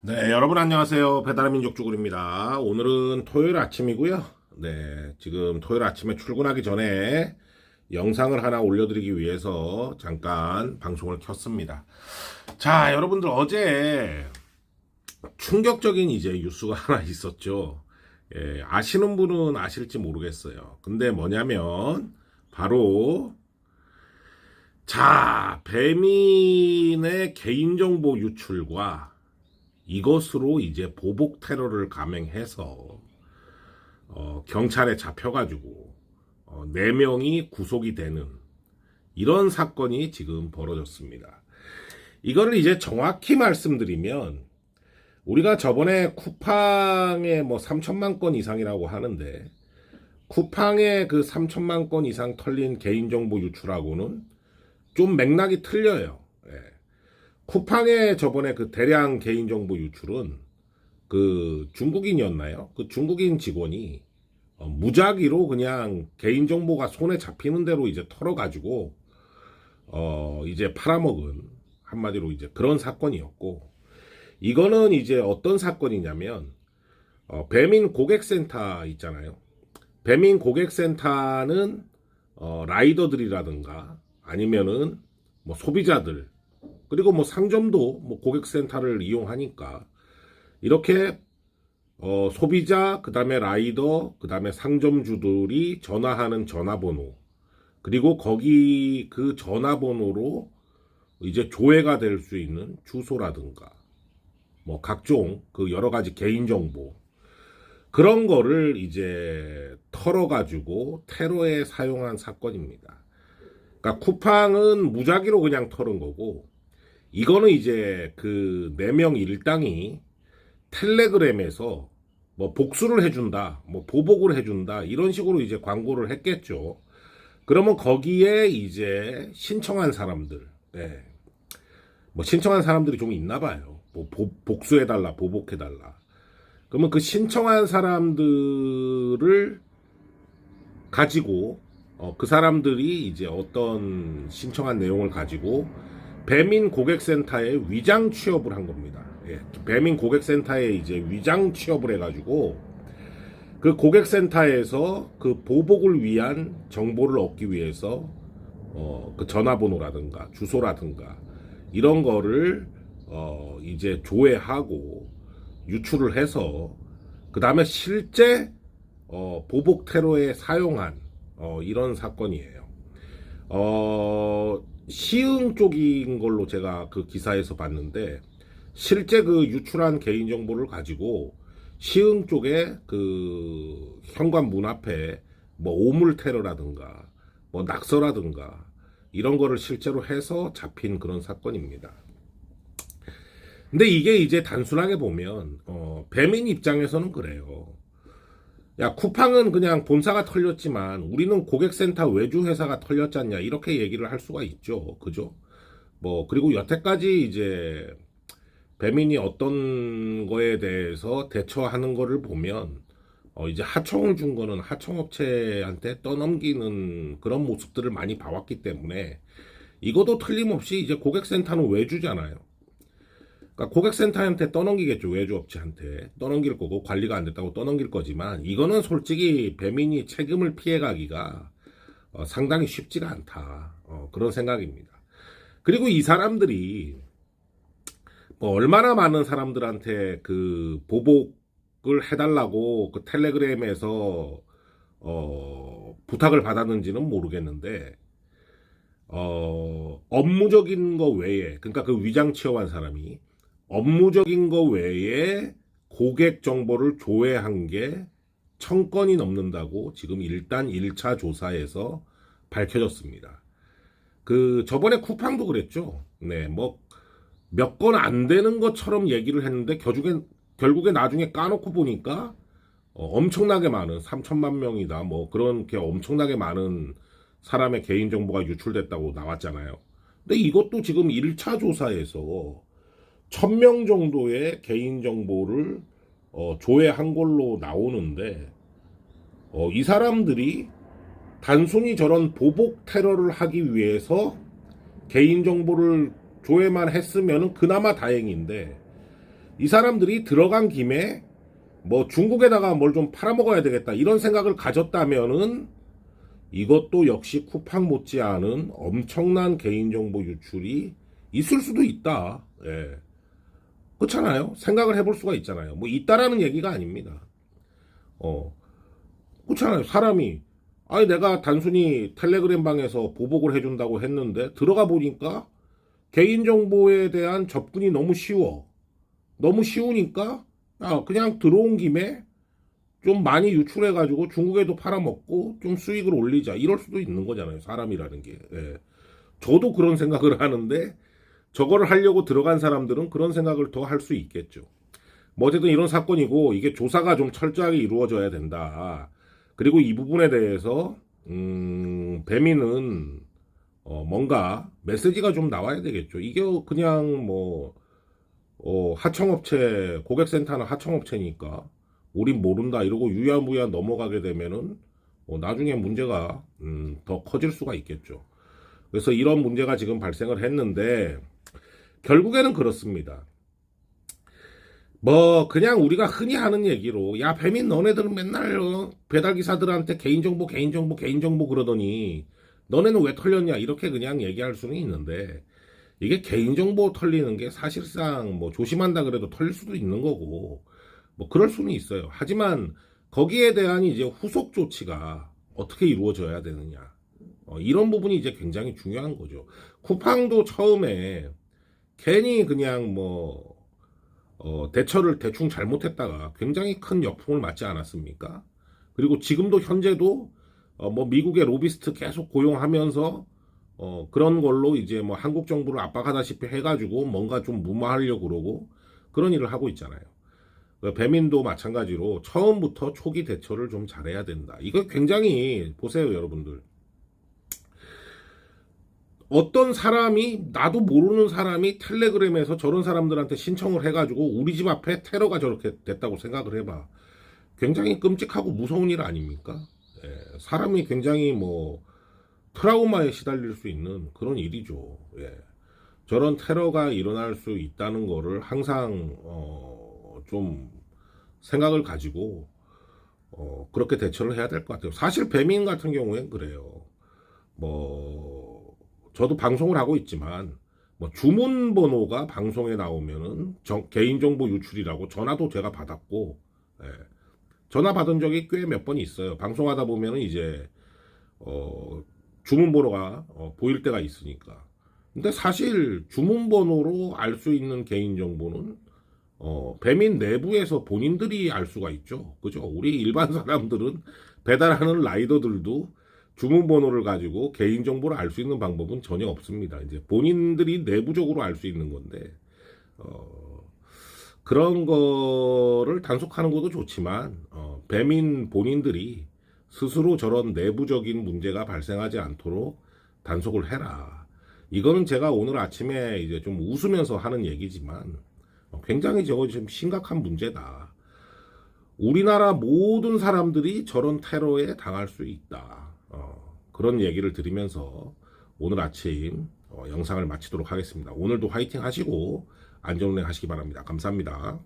네, 여러분 안녕하세요. 배달의 민족 쭈구리입니다. 오늘은 토요일 아침이고요. 네, 지금 토요일 아침에 출근하기 전에 영상을 하나 올려드리기 위해서 잠깐 방송을 켰습니다. 자, 여러분들 어제 충격적인 이제 뉴스가 하나 있었죠. 예, 아시는 분은 아실지 모르겠어요. 근데 뭐냐면 바로 자, 배민의 개인정보 유출과 이것으로 이제 보복 테러를 감행해서 경찰에 잡혀가지고 4명이 구속이 되는 이런 사건이 지금 벌어졌습니다. 이거를 이제 정확히 말씀드리면 우리가 저번에 쿠팡에 뭐 3천만 건 이상이라고 하는데 쿠팡에 그 3천만 건 이상 털린 개인정보 유출하고는 좀 맥락이 틀려요. 예. 쿠팡의 저번에 그 대량 개인정보 유출은 그 중국인이었나요? 그 중국인 직원이 무작위로 그냥 개인정보가 손에 잡히는 대로 이제 털어가지고 이제 팔아먹은 한마디로 이제 그런 사건이었고, 이거는 이제 어떤 사건이냐면 배민 고객센터 있잖아요. 배민 고객센터는 라이더들이라든가 아니면은 뭐 소비자들, 그리고 뭐 상점도 뭐 고객센터를 이용하니까 이렇게 소비자, 그 다음에 라이더, 그 다음에 상점주들이 전화하는 전화번호, 그리고 거기 그 전화번호로 이제 조회가 될 수 있는 주소라든가 뭐 각종 그 여러 가지 개인정보, 그런 거를 이제 털어가지고 테러에 사용한 사건입니다. 그러니까 쿠팡은 무작위로 그냥 털은 거고, 이거는 이제 그 4명 일당이 텔레그램에서 뭐 복수를 해준다, 뭐 보복을 해준다, 이런 식으로 이제 광고를 했겠죠. 그러면 거기에 이제 신청한 사람들, 네. 뭐 신청한 사람들이 좀 있나 봐요. 뭐 복수해달라, 보복해달라. 그러면 그 신청한 사람들을 가지고 그 사람들이 이제 어떤 신청한 내용을 가지고 배민 고객센터에 위장 취업을 한 겁니다. 예, 배민 고객센터에 이제 위장 취업을 해가지고 그 고객센터에서 그 보복을 위한 정보를 얻기 위해서 그 전화번호라든가 주소라든가 이런 거를 이제 조회하고 유출을 해서 그 다음에 실제 보복 테러에 사용한 이런 사건이에요. 시흥 쪽인 걸로 제가 그 기사에서 봤는데, 실제 그 유출한 개인정보를 가지고 시흥 쪽에 그 현관 문 앞에 뭐 오물 테러라든가 뭐 낙서라든가 이런 거를 실제로 해서 잡힌 그런 사건입니다. 근데 이게 이제 단순하게 보면 배민 입장에서는 그래요. 야, 쿠팡은 그냥 본사가 털렸지만 우리는 고객센터 외주 회사가 털렸잖냐, 이렇게 얘기를 할 수가 있죠. 그죠? 뭐 그리고 여태까지 이제 배민이 어떤 거에 대해서 대처하는 거를 보면 이제 하청을 준 거는 하청업체한테 떠넘기는 그런 모습들을 많이 봐왔기 때문에 이것도 틀림없이 이제 고객센터는 외주잖아요. 그러니까 고객센터한테 떠넘기겠죠. 외주업체한테 떠넘길 거고, 관리가 안 됐다고 떠넘길 거지만 이거는 솔직히 배민이 책임을 피해가기가 상당히 쉽지가 않다, 그런 생각입니다. 그리고 이 사람들이 뭐 얼마나 많은 사람들한테 그 보복을 해달라고 그 텔레그램에서 부탁을 받았는지는 모르겠는데, 업무적인 거 외에, 그러니까 그 위장 취업한 사람이 업무적인 거 외에 고객 정보를 조회한 게 1,000건이 넘는다고 지금 일단 1차 조사에서 밝혀졌습니다. 그 저번에 쿠팡도 그랬죠. 네, 뭐 몇 건 안 되는 것처럼 얘기를 했는데 결국에 나중에 까놓고 보니까 엄청나게 많은 3천만 명이다, 뭐 그렇게 엄청나게 많은 사람의 개인정보가 유출됐다고 나왔잖아요. 근데 이것도 지금 1차 조사에서 1,000명 정도의 개인정보를 조회한 걸로 나오는데, 이 사람들이 단순히 저런 보복 테러를 하기 위해서 개인정보를 조회만 했으면 그나마 다행인데, 이 사람들이 들어간 김에 뭐 중국에다가 뭘 좀 팔아먹어야 되겠다 이런 생각을 가졌다면은 이것도 역시 쿠팡 못지않은 엄청난 개인정보 유출이 있을 수도 있다. 예. 그렇잖아요. 생각을 해볼 수가 있잖아요. 뭐 있다라는 얘기가 아닙니다. 그렇잖아요. 사람이 아니 내가 단순히 텔레그램 방에서 보복을 해준다고 했는데 들어가 보니까 개인정보에 대한 접근이 너무 쉬워. 너무 쉬우니까 그냥 들어온 김에 좀 많이 유출해가지고 중국에도 팔아먹고 좀 수익을 올리자 이럴 수도 있는 거잖아요. 사람이라는 게. 예. 저도 그런 생각을 하는데 저거를 하려고 들어간 사람들은 그런 생각을 더 할 수 있겠죠. 뭐 어쨌든 이런 사건이고 이게 조사가 좀 철저하게 이루어져야 된다. 그리고 이 부분에 대해서 배민은 뭔가 메시지가 좀 나와야 되겠죠. 이게 그냥 뭐 하청업체 고객센터는 하청업체니까 우린 모른다 이러고 유야무야 넘어가게 되면은 나중에 문제가 더 커질 수가 있겠죠. 그래서 이런 문제가 지금 발생을 했는데 결국에는 그렇습니다. 뭐 그냥 우리가 흔히 하는 얘기로 야 배민 너네들은 맨날 배달기사들한테 개인정보 그러더니 너네는 왜 털렸냐 이렇게 그냥 얘기할 수는 있는데 이게 개인정보 털리는 게 사실상 뭐 조심한다 그래도 털릴 수도 있는 거고 뭐 그럴 수는 있어요. 하지만 거기에 대한 이제 후속 조치가 어떻게 이루어져야 되느냐 이런 부분이 이제 굉장히 중요한 거죠. 쿠팡도 처음에 괜히 그냥 뭐 대처를 대충 잘못했다가 굉장히 큰 역풍을 맞지 않았습니까? 그리고 지금도 현재도 뭐 미국의 로비스트 계속 고용하면서 그런 걸로 이제 뭐 한국 정부를 압박하다시피 해가지고 뭔가 좀 무마하려고 그러고 그런 일을 하고 있잖아요. 배민도 마찬가지로 처음부터 초기 대처를 좀 잘해야 된다. 이거 굉장히 보세요, 여러분들. 어떤 사람이 나도 모르는 사람이 텔레그램에서 저런 사람들한테 신청을 해가지고 우리 집 앞에 테러가 저렇게 됐다고 생각을 해봐. 굉장히 끔찍하고 무서운 일 아닙니까? 예, 사람이 굉장히 뭐 트라우마에 시달릴 수 있는 그런 일이죠. 예. 저런 테러가 일어날 수 있다는 거를 항상 좀 생각을 가지고 그렇게 대처를 해야 될 것 같아요. 사실 배민 같은 경우엔 그래요. 뭐 저도 방송을 하고 있지만 뭐 주문 번호가 방송에 나오면은 개인정보 유출이라고 전화도 제가 받았고 예. 전화 받은 적이 꽤 몇 번 있어요. 방송하다 보면은 이제 주문 번호가 보일 때가 있으니까. 근데 사실 주문 번호로 알 수 있는 개인정보는 배민 내부에서 본인들이 알 수가 있죠. 그죠? 우리 일반 사람들은 배달하는 라이더들도 주문번호를 가지고 개인정보를 알 수 있는 방법은 전혀 없습니다. 이제 본인들이 내부적으로 알 수 있는 건데, 그런 거를 단속하는 것도 좋지만, 배민 본인들이 스스로 저런 내부적인 문제가 발생하지 않도록 단속을 해라. 이거는 제가 오늘 아침에 이제 좀 웃으면서 하는 얘기지만, 굉장히 저거 지금 심각한 문제다. 우리나라 모든 사람들이 저런 테러에 당할 수 있다. 그런 얘기를 드리면서 오늘 아침 영상을 마치도록 하겠습니다. 오늘도 화이팅 하시고 안전운행 하시기 바랍니다. 감사합니다.